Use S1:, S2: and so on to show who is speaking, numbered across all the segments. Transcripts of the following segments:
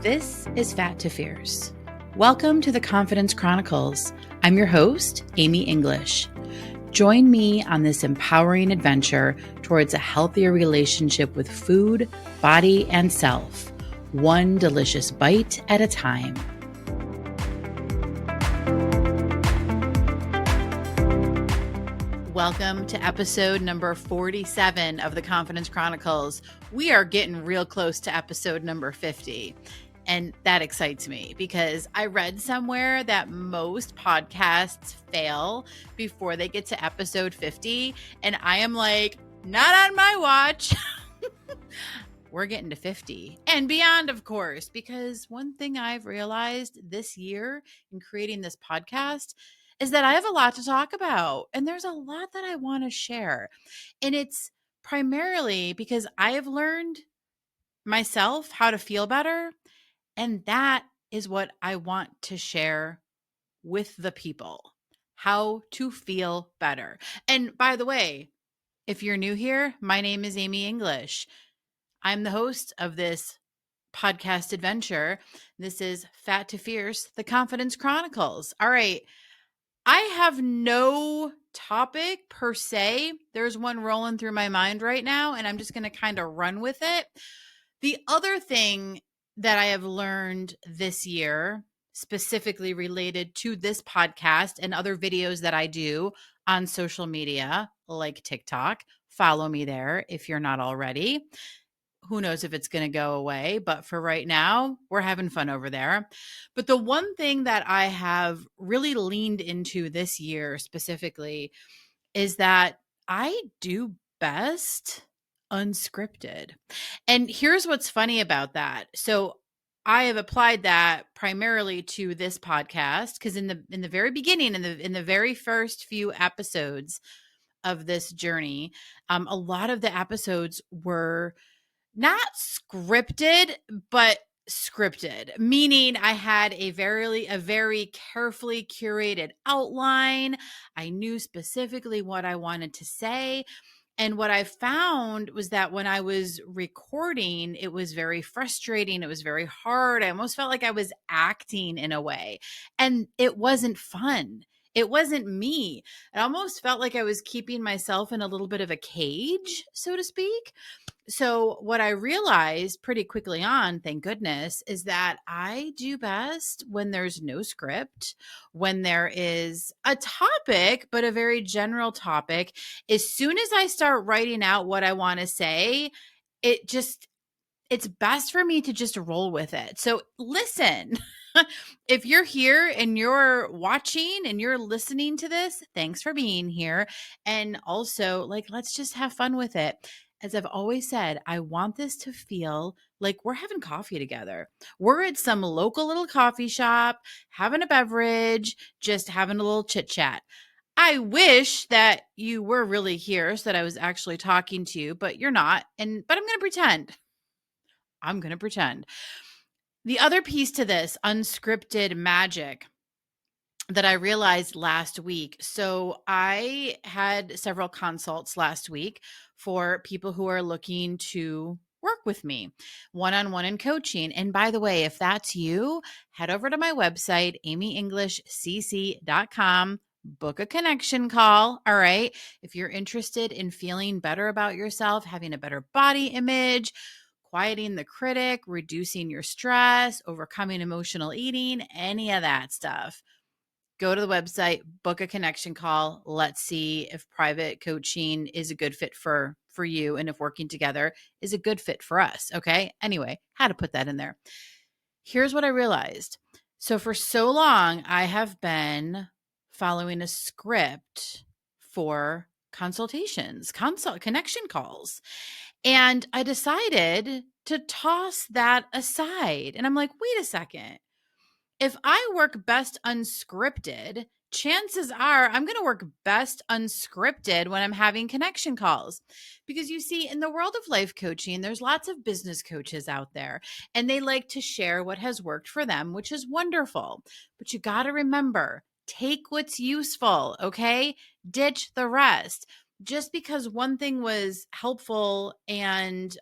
S1: This is Fat to Fierce. Welcome to the Confidence Chronicles. I'm your host, Amy English. Join me on this empowering adventure towards a healthier relationship with food, body, and self, one delicious bite at a time. Welcome to episode number 47 of the Confidence Chronicles. We are getting real close to episode number 50. And that excites me because I read somewhere that most podcasts fail before they get to episode 50. And I am like, not on my watch. We're getting to 50 and beyond, of course, because one thing I've realized this year in creating this podcast is that I have a lot to talk about. And there's a lot that I want to share. And it's primarily because I have learned myself how to feel better. And that is what I want to share with the people, how to feel better. And by the way, if you're new here, my name is Amy English. I'm the host of this podcast adventure. This is Fat to Fierce, the Confidence Chronicles. All right. I have no topic per se. There's one rolling through my mind right now, and I'm just going to kind of run with it. The other thing that I have learned this year, specifically related to this podcast and other videos that I do on social media, like TikTok. Follow me there if you're not already. Who knows if it's going to go away, but for right now, we're having fun over there. But the one thing that I have really leaned into this year specifically is that I do best unscripted. And here's what's funny about that. So I have applied that primarily to this podcast because in the very beginning, in the very first few episodes of this journey, a lot of the episodes were not scripted, but scripted, meaning I had a very carefully curated outline. I knew specifically what I wanted to say. And what I found was that when I was recording, it was very frustrating. It was very hard. I almost felt like I was acting in a way, and it wasn't fun. It wasn't me. It almost felt like I was keeping myself in a little bit of a cage, so to speak. So what I realized pretty quickly on, thank goodness, is that I do best when there's no script, when there is a topic, but a very general topic. As soon as I start writing out what I want to say, it's best for me to just roll with it. So listen, if you're here and you're watching and you're listening to this, thanks for being here. And also, let's just have fun with it. As I've always said, I want this to feel like we're having coffee together. We're at some local little coffee shop, having a beverage, just having a little chit chat. I wish that you were really here so that I was actually talking to you, but you're not. But I'm going to pretend. I'm going to pretend. The other piece to this unscripted magic that I realized last week. So I had several consults last week for people who are looking to work with me one-on-one in coaching. And by the way, if that's you, head over to my website, amyenglishcc.com, book a connection call. All right. If you're interested in feeling better about yourself, having a better body image, quieting the critic, reducing your stress, overcoming emotional eating, any of that stuff, go to the website, book a connection call. Let's see if private coaching is a good fit for you and if working together is a good fit for us. Okay. Anyway, had to put that in there. Here's what I realized. So for so long, I have been following a script for consultations, connection calls. And I decided to toss that aside. And I'm like, wait a second. If I work best unscripted, chances are I'm going to work best unscripted when I'm having connection calls. Because you see, in the world of life coaching, there's lots of business coaches out there, and they like to share what has worked for them, which is wonderful. But you got to remember, take what's useful, okay? Ditch the rest. just because one thing was helpful and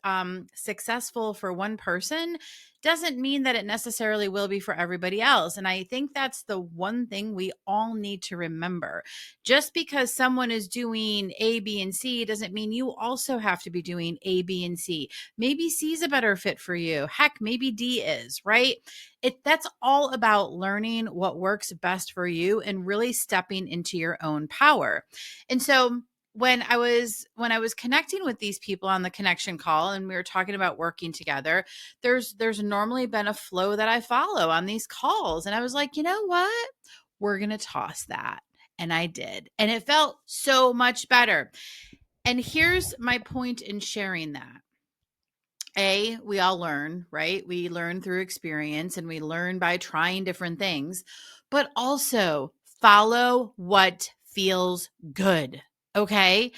S1: successful for one person doesn't mean that it necessarily will be for everybody else. And I think that's the one thing we all need to remember. Just because someone is doing A, B, and C doesn't mean you also have to be doing A, B, and C. Maybe C is a better fit for you. Heck, maybe D is, right? That's all about learning what works best for you and really stepping into your own power. And so when I was connecting with these people on the connection call and we were talking about working together, there's normally been a flow that I follow on these calls. And I was like, you know what? We're going to toss that. And I did. And it felt so much better. And here's my point in sharing that. We all learn, right? We learn through experience and we learn by trying different things, but also follow what feels good. Okay.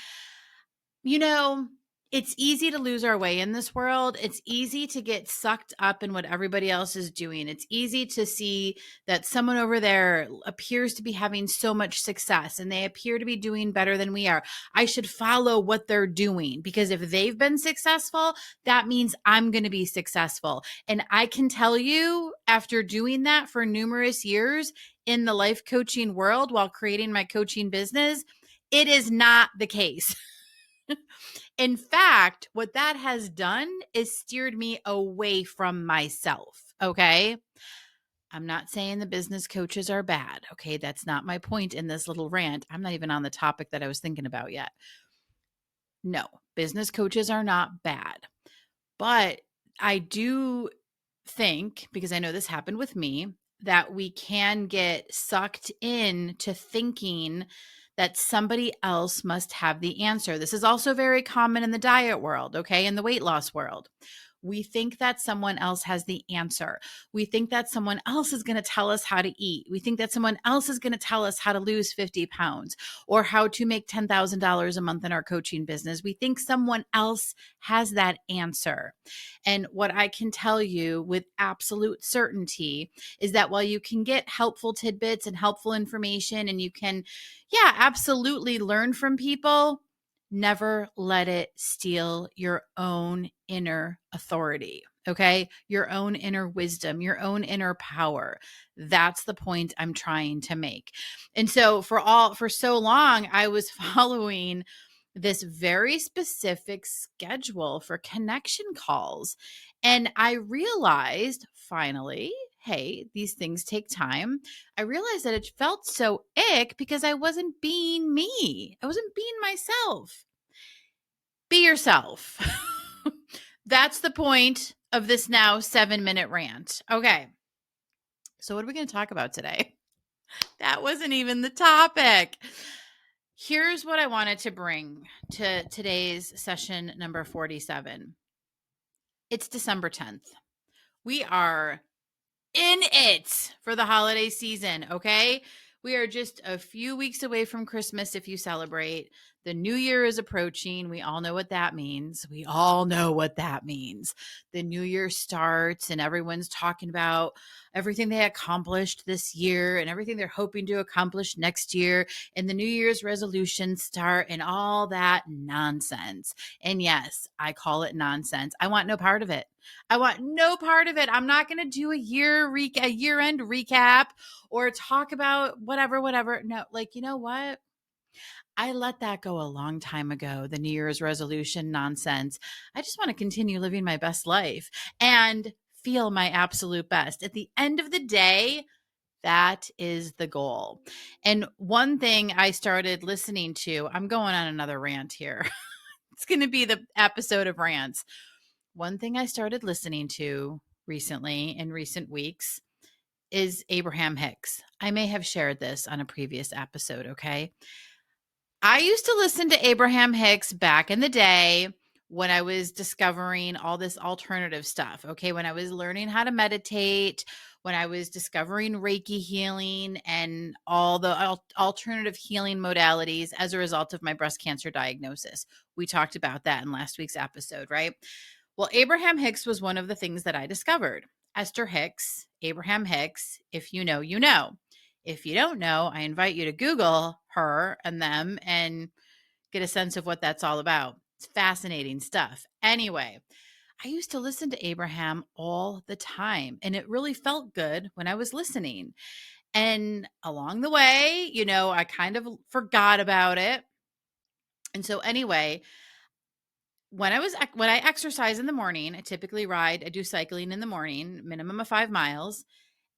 S1: You know, it's easy to lose our way in this world. It's easy to get sucked up in what everybody else is doing. It's easy to see that someone over there appears to be having so much success and they appear to be doing better than we are. I should follow what they're doing because if they've been successful, that means I'm going to be successful. And I can tell you, after doing that for numerous years in the life coaching world while creating my coaching business, it is not the case. In fact, what that has done is steered me away from myself. Okay. I'm not saying the business coaches are bad. Okay. That's not my point in this little rant. I'm not even on the topic that I was thinking about yet. No, business coaches are not bad. But I do think, because I know this happened with me, that we can get sucked into thinking that somebody else must have the answer. This is also very common in the diet world, okay, in the weight loss world. We think that someone else has the answer. We think that someone else is going to tell us how to eat. We think that someone else is going to tell us how to lose 50 pounds or how to make $10,000 a month in our coaching business. We think someone else has that answer. And what I can tell you with absolute certainty is that while you can get helpful tidbits and helpful information and you can, absolutely learn from people, never let it steal your own inner authority. Okay. Your own inner wisdom, your own inner power. That's the point I'm trying to make. And so for so long, I was following this very specific schedule for connection calls. And I realized finally, hey, these things take time. I realized that it felt so ick because I wasn't being me. I wasn't being myself. Be yourself. That's the point of this now 7-minute rant. Okay. So what are we going to talk about today? That wasn't even the topic. Here's what I wanted to bring to today's session number 47. It's December 10th. We are in it for the holiday season, okay? We are just a few weeks away from Christmas if you celebrate. The new year is approaching. We all know what that means. We all know what that means. The new year starts and everyone's talking about everything they accomplished this year and everything they're hoping to accomplish next year. And the New Year's resolutions start and all that nonsense. And yes, I call it nonsense. I want no part of it. I want no part of it. I'm not going to do a year-end recap or talk about whatever. No, you know what? I let that go a long time ago, the New Year's resolution nonsense. I just want to continue living my best life and feel my absolute best. At the end of the day, that is the goal. And one thing I started listening to, I'm going on another rant here. It's going to be the episode of rants. One thing I started listening to recently in recent weeks is Abraham Hicks. I may have shared this on a previous episode, okay? I used to listen to Abraham Hicks back in the day when I was discovering all this alternative stuff, okay? When I was learning how to meditate, when I was discovering Reiki healing and all the alternative healing modalities as a result of my breast cancer diagnosis. We talked about that in last week's episode, right? Well, Abraham Hicks was one of the things that I discovered. Esther Hicks, Abraham Hicks, if you know, you know. If you don't know, I invite you to Google her and them and get a sense of what that's all about. It's fascinating stuff. Anyway, I used to listen to Abraham all the time, and it really felt good when I was listening. And along the way, I kind of forgot about it. And so anyway, when I exercise in the morning, I typically I do cycling in the morning, minimum of 5 miles,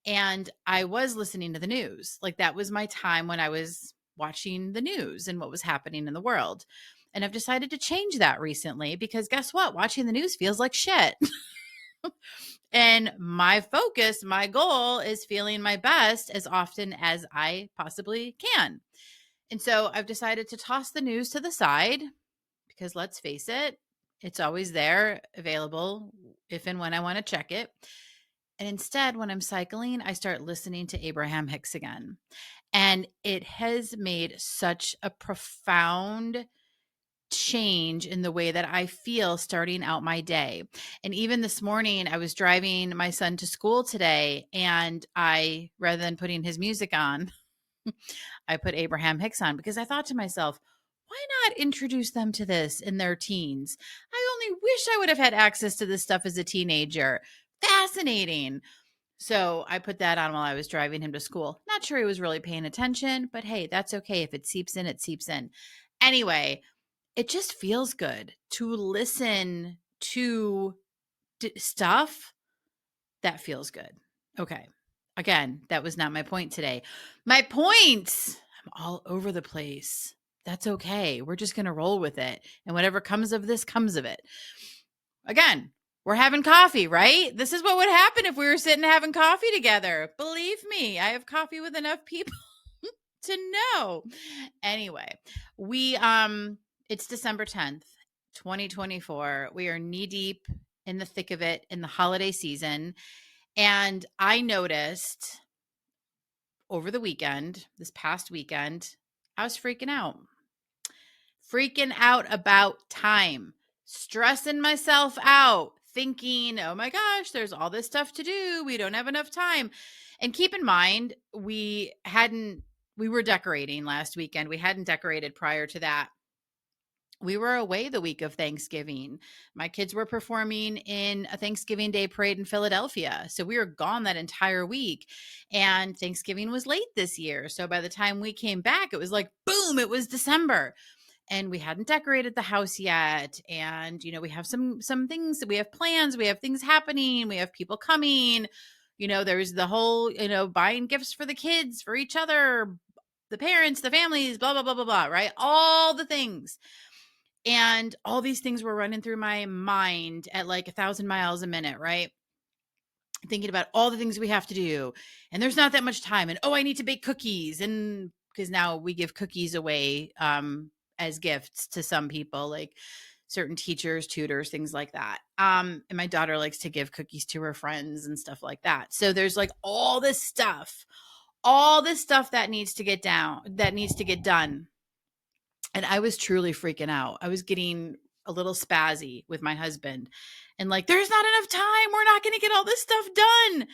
S1: and I was listening to the news. Like that was my time when I was watching the news and what was happening in the world. And I've decided to change that recently because guess what? Watching the news feels like shit. And my focus, my goal is feeling my best as often as I possibly can. And so I've decided to toss the news to the side because let's face it, it's always there available if and when I want to check it. And instead, when I'm cycling, I start listening to Abraham Hicks again. And it has made such a profound change in the way that I feel starting out my day. And even this morning, I was driving my son to school today, and rather than putting his music on, I put Abraham Hicks on because I thought to myself, why not introduce them to this in their teens? I only wish I would have had access to this stuff as a teenager. Fascinating. So I put that on while I was driving him to school. Not sure he was really paying attention, but hey, that's okay. If it seeps in, it seeps in. Anyway, it just feels good to listen to stuff that feels good. Okay. Again, that was not my point today. My points, I'm all over the place. That's okay. We're just going to roll with it. And whatever comes of this comes of it. Again, we're having coffee, right? This is what would happen if we were sitting having coffee together. Believe me, I have coffee with enough people to know. Anyway, it's December 10th, 2024. We are knee deep in the thick of it in the holiday season. And I noticed over the weekend, this past weekend, I was freaking out about time, stressing myself out, thinking, oh my gosh, there's all this stuff to do. We don't have enough time. And keep in mind, we were decorating last weekend. We hadn't decorated prior to that. We were away the week of Thanksgiving. My kids were performing in a Thanksgiving Day parade in Philadelphia. So we were gone that entire week. And Thanksgiving was late this year. So by the time we came back, it was like, boom, it was December. And we hadn't decorated the house yet. And, we have some things that we have plans. We have things happening. We have people coming. There's the whole, buying gifts for the kids, for each other, the parents, the families, blah, blah, blah, blah, blah, right? All the things. And all these things were running through my mind at like 1,000 miles a minute, right? Thinking about all the things we have to do. And there's not that much time. And, I need to bake cookies. And because now we give cookies away as gifts to some people, like certain teachers, tutors, things like that. And my daughter likes to give cookies to her friends and stuff like that. So there's like all this stuff that needs to get done. And I was truly freaking out. I was getting a little spazzy with my husband and like, there's not enough time. We're not going to get all this stuff done.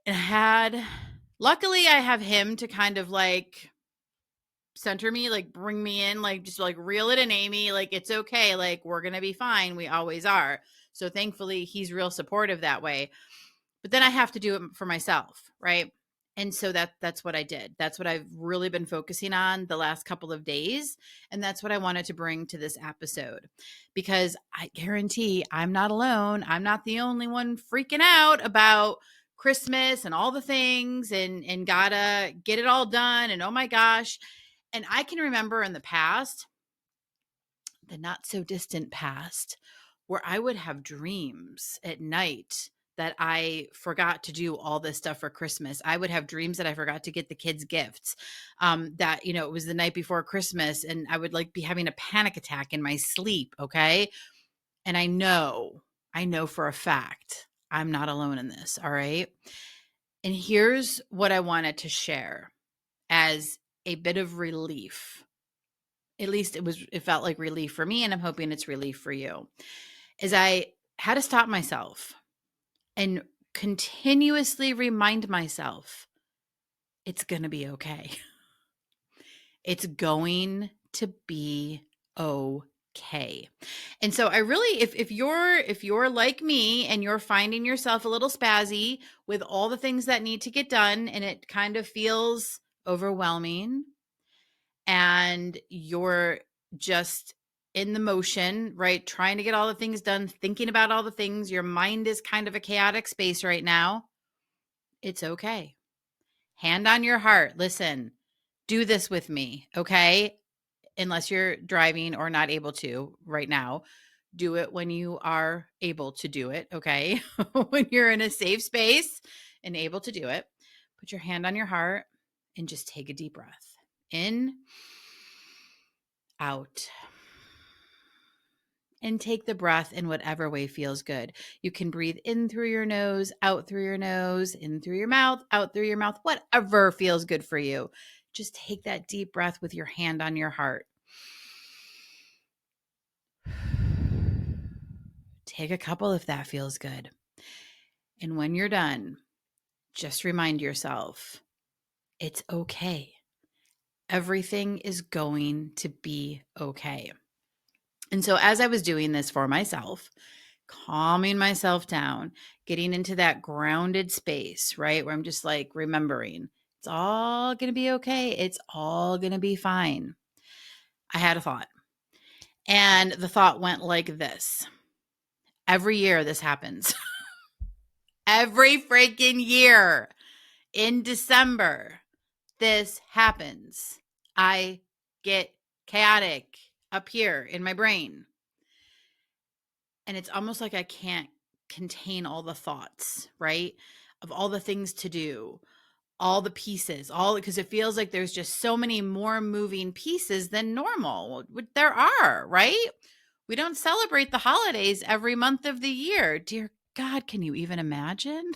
S1: And luckily I have him to kind of like center me, like bring me in, like just like reel it in, Amy. Like, it's okay. Like, we're going to be fine. We always are. So thankfully he's real supportive that way. But then I have to do it for myself. Right. And so that's what I did. That's what I've really been focusing on the last couple of days. And that's what I wanted to bring to this episode, because I guarantee I'm not alone. I'm not the only one freaking out about Christmas and all the things and gotta get it all done. And oh my gosh. And I can remember in the past, the not so distant past, where I would have dreams at night that I forgot to do all this stuff for Christmas. I would have dreams that I forgot to get the kids gifts, that, it was the night before Christmas and I would like be having a panic attack in my sleep. Okay. And I know for a fact, I'm not alone in this. All right. And here's what I wanted to share as a bit of relief. At least it felt like relief for me. And I'm hoping it's relief for you. Is I had to stop myself and continuously remind myself, it's going to be okay. It's going to be okay. And so I really, if you're like me and you're finding yourself a little spazzy with all the things that need to get done and it kind of feels overwhelming and you're just in the motion, right? Trying to get all the things done, thinking about all the things, your mind is kind of a chaotic space right now. It's okay. Hand on your heart. Listen, do this with me, okay? Unless you're driving or not able to right now, do it when you are able to do it, okay? When you're in a safe space and able to do it, put your hand on your heart and just take a deep breath. In, out. And take the breath in whatever way feels good. You can breathe in through your nose, out through your nose, in through your mouth, out through your mouth, whatever feels good for you. Just take that deep breath with your hand on your heart. Take a couple if that feels good. And when you're done, just remind yourself, it's okay. Everything is going to be okay. And so as I was doing this for myself, calming myself down, getting into that grounded space, right? Where I'm just like remembering it's all going to be okay. It's all going to be fine. I had a thought. And the thought went like this. Every year this happens. Every freaking year in December, this happens. I get chaotic up here in my brain. And it's almost like I can't contain all the thoughts, right? Of all the things to do, all the pieces, because it feels like there's just so many more moving pieces than normal. There are, right? We don't celebrate the holidays every month of the year. Dear God, can you even imagine?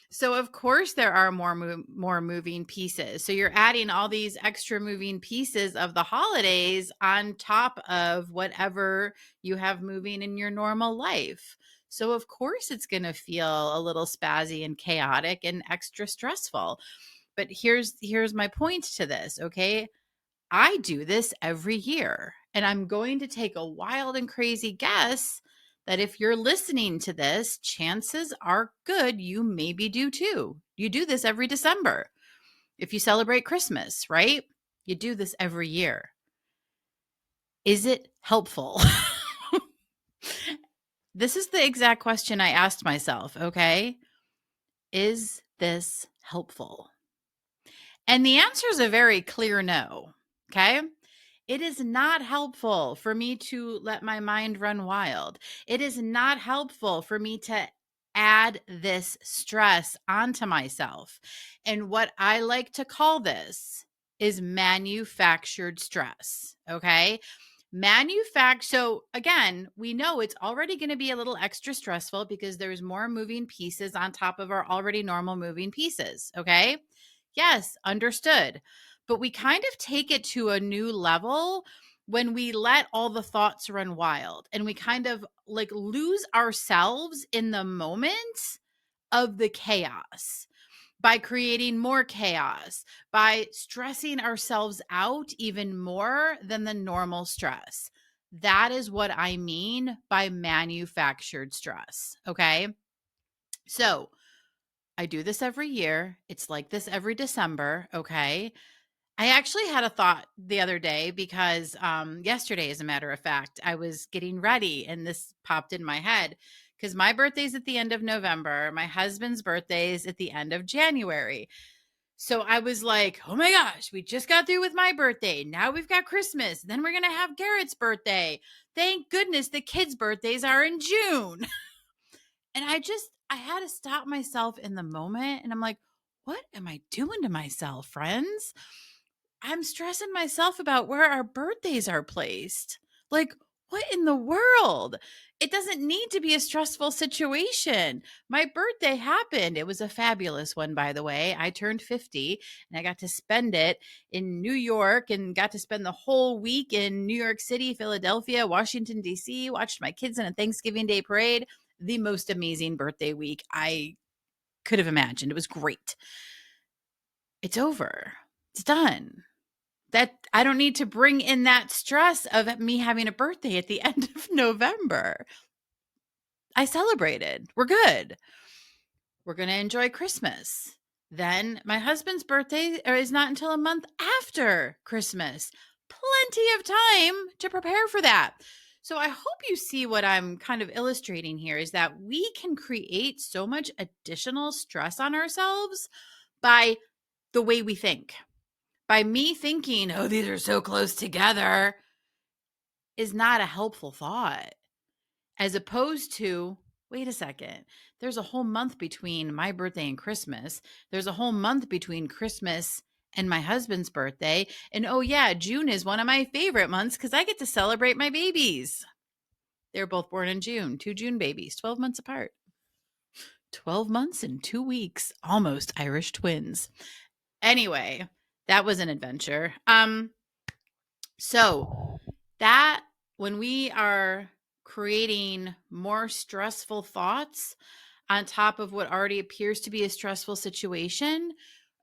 S1: So of course there are more moving pieces. So you're adding all these extra moving pieces of the holidays on top of whatever you have moving in your normal life. So of course it's going to feel a little spazzy and chaotic and extra stressful. But here's my point to this, okay? I do this every year, and I'm going to take a wild and crazy guess that if you're listening to this, chances are good you maybe do too. You do this every December. If you celebrate Christmas, right? You do this every year. Is it helpful? This is the exact question I asked myself, okay? Is this helpful? And the answer is a very clear no, okay? It is not helpful for me to let my mind run wild. It is not helpful for me to add this stress onto myself. And what I like to call this is manufactured stress. Okay. So again, we know it's already going to be a little extra stressful because there's more moving pieces on top of our already normal moving pieces. Okay. Yes, understood. But we kind of take it to a new level when we let all the thoughts run wild and we kind of like lose ourselves in the moment of the chaos by creating more chaos, by stressing ourselves out even more than the normal stress. That is what I mean by manufactured stress. Okay. So I do this every year. It's like this every December. Okay. I actually had a thought the other day because yesterday, as a matter of fact, I was getting ready and this popped in my head because my birthday's at the end of November. My husband's birthday is at the end of January. So I was like, oh my gosh, we just got through with my birthday. Now we've got Christmas. Then we're going to have Garrett's birthday. Thank goodness the kids' birthdays are in June. And I had to stop myself in the moment. And I'm like, what am I doing to myself, friends? I'm stressing myself about where our birthdays are placed. Like, what in the world? It doesn't need to be a stressful situation. My birthday happened. It was a fabulous one, by the way. I turned 50 and I got to spend it in New York and got to spend the whole week in New York City, Philadelphia, Washington, D.C., watched my kids in a Thanksgiving Day parade. The most amazing birthday week I could have imagined. It was great. It's over. It's done. that I don't need to bring in that stress of me having a birthday at the end of November. I celebrated. We're good. We're going to enjoy Christmas. Then my husband's birthday is not until a month after Christmas. Plenty of time to prepare for that. So I hope you see what I'm kind of illustrating here is that we can create so much additional stress on ourselves by the way we think. By me thinking, oh, these are so close together, is not a helpful thought. As opposed to, wait a second, there's a whole month between my birthday and Christmas. There's a whole month between Christmas and my husband's birthday. And oh, yeah, June is one of my favorite months because I get to celebrate my babies. They're both born in June, 2 June babies, 12 months apart. 12 months and 2 weeks, almost Irish twins. Anyway, that was an adventure. So that when we are creating more stressful thoughts on top of what already appears to be a stressful situation,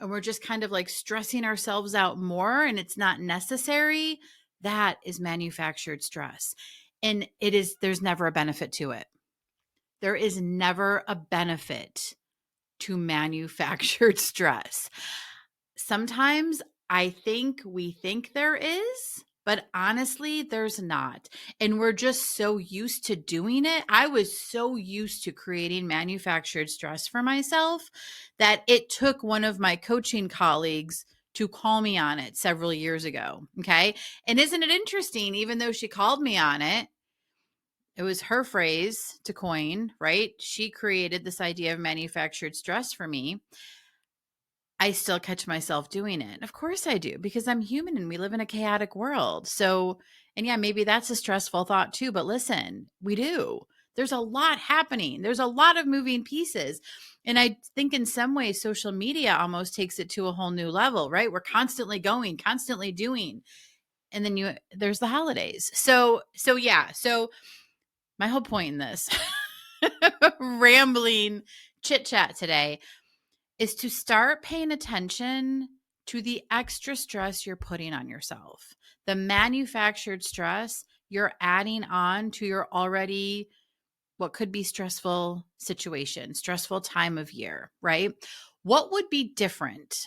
S1: and we're just kind of like stressing ourselves out more and it's not necessary, that is manufactured stress. And there's never a benefit to it. There is never a benefit to manufactured stress. Sometimes I think we think there is, but honestly, there's not. And we're just so used to doing it. I was so used to creating manufactured stress for myself that it took one of my coaching colleagues to call me on it several years ago. Okay. And isn't it interesting, even though she called me on it, it was her phrase to coin, right? She created this idea of manufactured stress for me. I still catch myself doing it. Of course I do, because I'm human and we live in a chaotic world. So, and yeah, maybe that's a stressful thought too, but listen, we do. There's a lot happening. There's a lot of moving pieces. And I think in some ways, social media almost takes it to a whole new level, right? We're constantly going, constantly doing. And then there's the holidays. So yeah. So my whole point in this rambling chit chat today is to start paying attention to the extra stress you're putting on yourself, the manufactured stress you're adding on to your already what could be stressful situation, stressful time of year, right? What would be different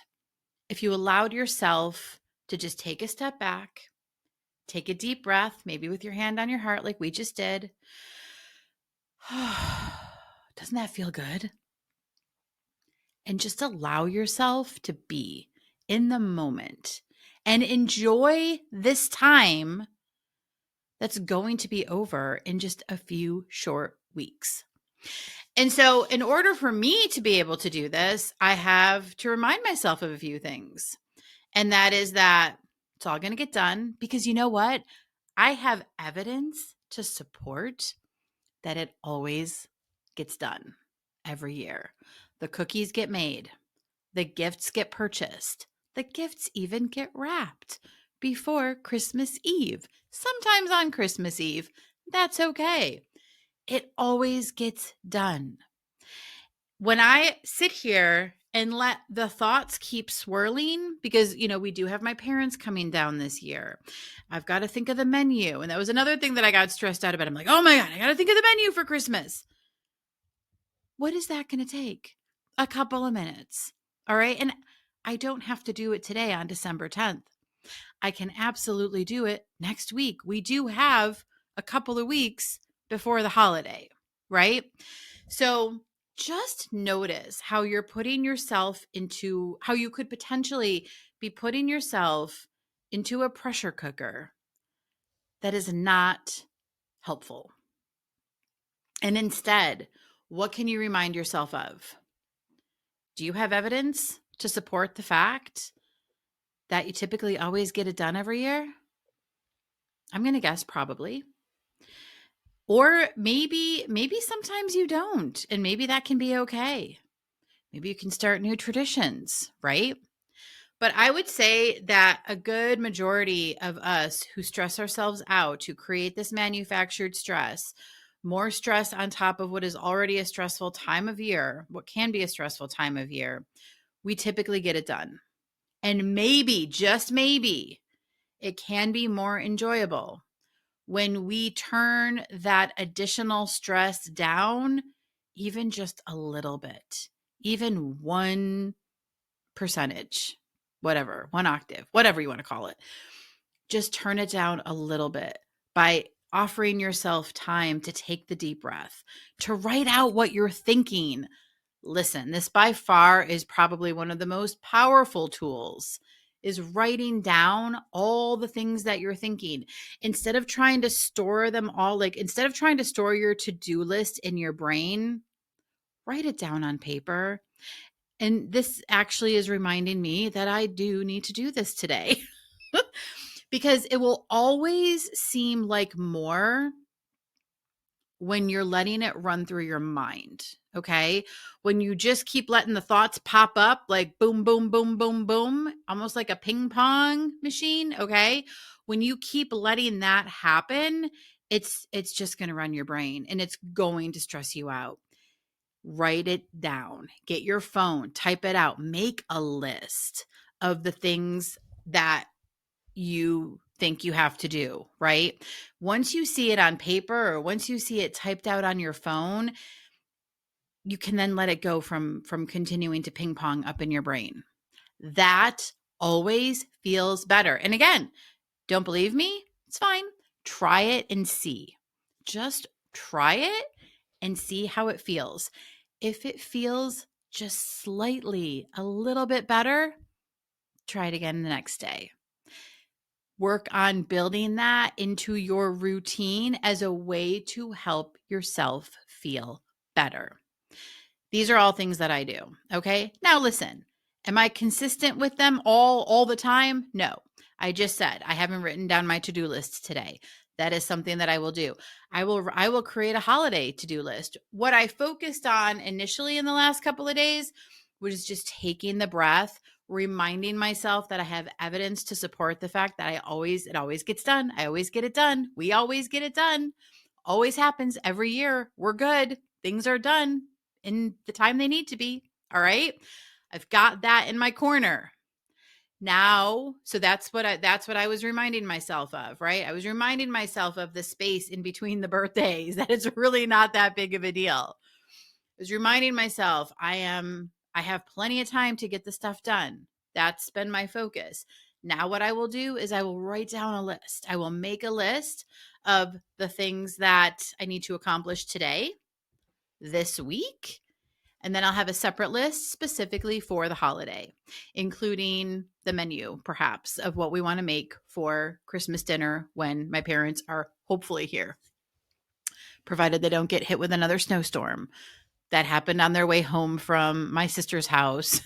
S1: if you allowed yourself to just take a step back, take a deep breath, maybe with your hand on your heart like we just did. Doesn't that feel good? And just allow yourself to be in the moment and enjoy this time that's going to be over in just a few short weeks. And so in order for me to be able to do this, I have to remind myself of a few things. And that is that it's all going to get done because you know what? I have evidence to support that it always gets done every year. The cookies get made. The gifts get purchased. The gifts even get wrapped before Christmas Eve. Sometimes on Christmas Eve. That's okay. It always gets done. When I sit here and let the thoughts keep swirling, because, we do have my parents coming down this year. I've got to think of the menu. And that was another thing that I got stressed out about. I'm like, oh my God, I got to think of the menu for Christmas. What is that going to take? A couple of minutes. All right. And I don't have to do it today on December 10th. I can absolutely do it next week. We do have a couple of weeks before the holiday, right? So just notice how you're putting yourself into, how you could potentially be putting yourself into a pressure cooker that is not helpful. And instead, what can you remind yourself of? Do you have evidence to support the fact that you typically always get it done every year? I'm going to guess probably. Or maybe sometimes you don't, and maybe that can be okay. Maybe you can start new traditions, right? But I would say that a good majority of us who stress ourselves out to create this manufactured stress, more stress on top of what is already a stressful time of year, what can be a stressful time of year, we typically get it done. And maybe, just maybe, it can be more enjoyable. When we turn that additional stress down, even just a little bit, even 1%, whatever, 1 octave, whatever you want to call it, just turn it down a little bit by offering yourself time to take the deep breath, to write out what you're thinking. Listen, this by far is probably one of the most powerful tools, is writing down all the things that you're thinking. Instead of trying to store them all, like instead of trying to store your to-do list in your brain, write it down on paper. And this actually is reminding me that I do need to do this today because it will always seem like more when you're letting it run through your mind. Okay. When you just keep letting the thoughts pop up like boom, boom, boom, boom, boom, almost like a ping pong machine. Okay. When you keep letting that happen, it's just going to run your brain and it's going to stress you out. Write it down, get your phone, type it out, make a list of the things that you think you have to do, right? Once you see it on paper or once you see it typed out on your phone, you can then let it go from continuing to ping pong up in your brain. That always feels better. And again, don't believe me? It's fine. Try it and see. Just try it and see how it feels. If it feels just slightly a little bit better, try it again the next day. Work on building that into your routine as a way to help yourself feel better. These are all things that I do. Okay. Now listen, am I consistent with them all the time? No. I just said I haven't written down my to-do list today. That is something that I will do. I will create a holiday to-do list. What I focused on initially in the last couple of days was just taking the breath, reminding myself that I have evidence to support the fact that it always gets done. I always get it done. We always get it done. Always happens every year. We're good. Things are done in the time they need to be. All right. I've got that in my corner. Now, so that's what I was reminding myself of, right? I was reminding myself of the space in between the birthdays, that it's really not that big of a deal. I was reminding myself I have plenty of time to get the stuff done. That's been my focus. Now what I will do is I will write down a list. I will make a list of the things that I need to accomplish today, this week, and then I'll have a separate list specifically for the holiday, including the menu, perhaps, of what we want to make for Christmas dinner when my parents are hopefully here, provided they don't get hit with another snowstorm. That happened on their way home from my sister's house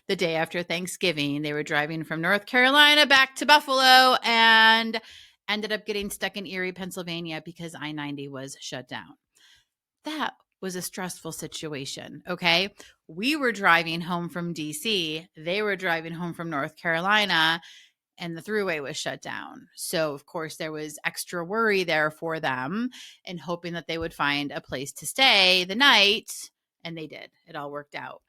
S1: the day after Thanksgiving. They were driving from North Carolina back to Buffalo and ended up getting stuck in Erie, Pennsylvania because I-90 was shut down. That was a stressful situation. Okay. We were driving home from DC. They were driving home from North Carolina and the thruway was shut down. So of course there was extra worry there for them and hoping that they would find a place to stay the night. And they did. It all worked out.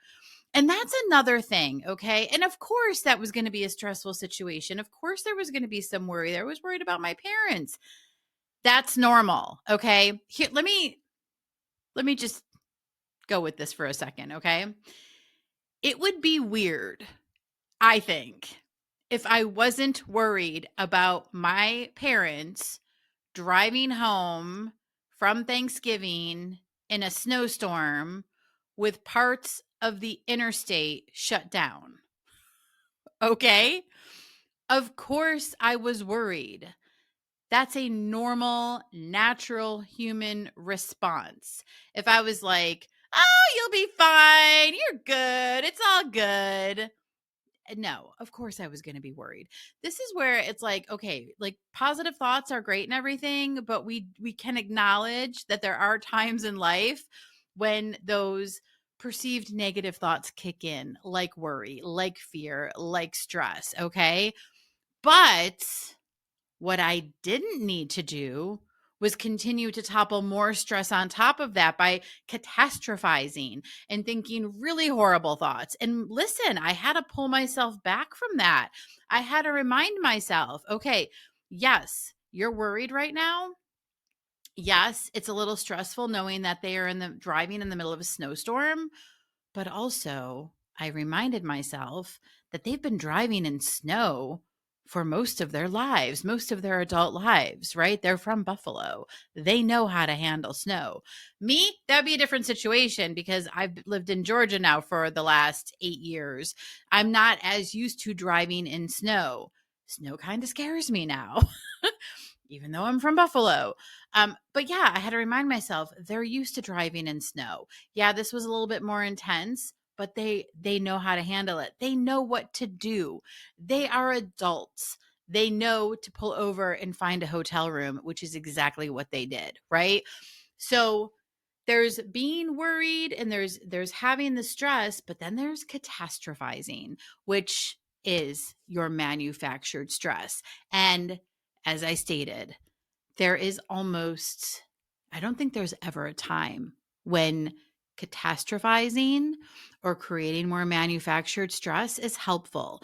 S1: And that's another thing. Okay. And of course that was going to be a stressful situation. Of course there was going to be some worry there. I was worried about my parents. That's normal. Okay. Here, let me just go with this for a second, okay? It would be weird, I think, if I wasn't worried about my parents driving home from Thanksgiving in a snowstorm with parts of the interstate shut down. Okay? Of course I was worried. That's a normal, natural human response. If I was like, oh, you'll be fine. You're good. It's all good. No, of course I was going to be worried. This is where it's like, okay, like positive thoughts are great and everything, but we can acknowledge that there are times in life when those perceived negative thoughts kick in, like worry, like fear, like stress. Okay. But what I didn't need to do was continue to topple more stress on top of that by catastrophizing and thinking really horrible thoughts. And listen, I had to pull myself back from that. I had to remind myself, okay, yes, you're worried right now. Yes, it's a little stressful knowing that they are driving in the middle of a snowstorm, but also I reminded myself that they've been driving in snow for most of their lives, most of their adult lives, right? They're from Buffalo. They know how to handle snow. Me, that'd be a different situation because I've lived in Georgia now for the last 8 years. I'm not as used to driving in snow. Snow kind of scares me now. Even though I'm from Buffalo. But yeah, I had to remind myself they're used to driving in snow. Yeah, this was a little bit more intense, but they know how to handle it. They know what to do. They are adults. They know to pull over and find a hotel room, which is exactly what they did, right? So there's being worried and there's having the stress, but then there's catastrophizing, which is your manufactured stress. And as I stated, there is almost, I don't think there's ever a time when catastrophizing or creating more manufactured stress is helpful.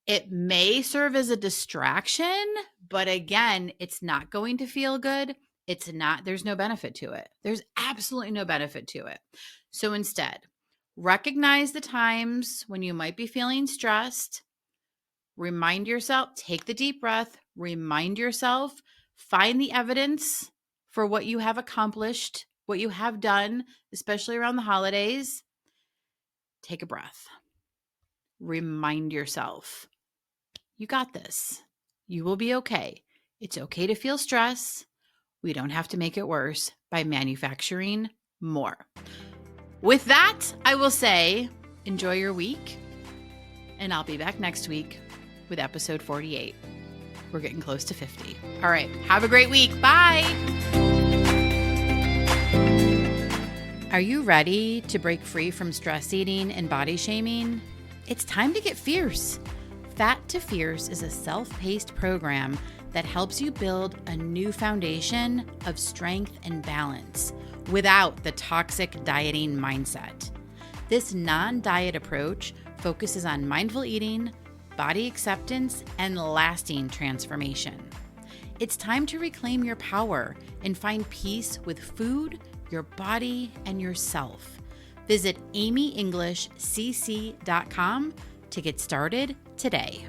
S1: It may serve as a distraction, but again, it's not going to feel good. There's no benefit to it. There's absolutely no benefit to it. So instead, recognize the times when you might be feeling stressed. Remind yourself, take the deep breath, remind yourself, find the evidence for what you have accomplished, what you have done, especially around the holidays. Take a breath. Remind yourself, you got this. You will be okay. It's okay to feel stress. We don't have to make it worse by manufacturing more. With that, I will say, enjoy your week, and I'll be back next week with episode 48. We're getting close to 50. All right. Have a great week. Bye. Are you ready to break free from stress eating and body shaming? It's time to get fierce. Fat to Fierce is a self-paced program that helps you build a new foundation of strength and balance without the toxic dieting mindset. This non-diet approach focuses on mindful eating, body acceptance, and lasting transformation. It's time to reclaim your power and find peace with food, your body, and yourself. Visit amyenglishcc.com to get started today.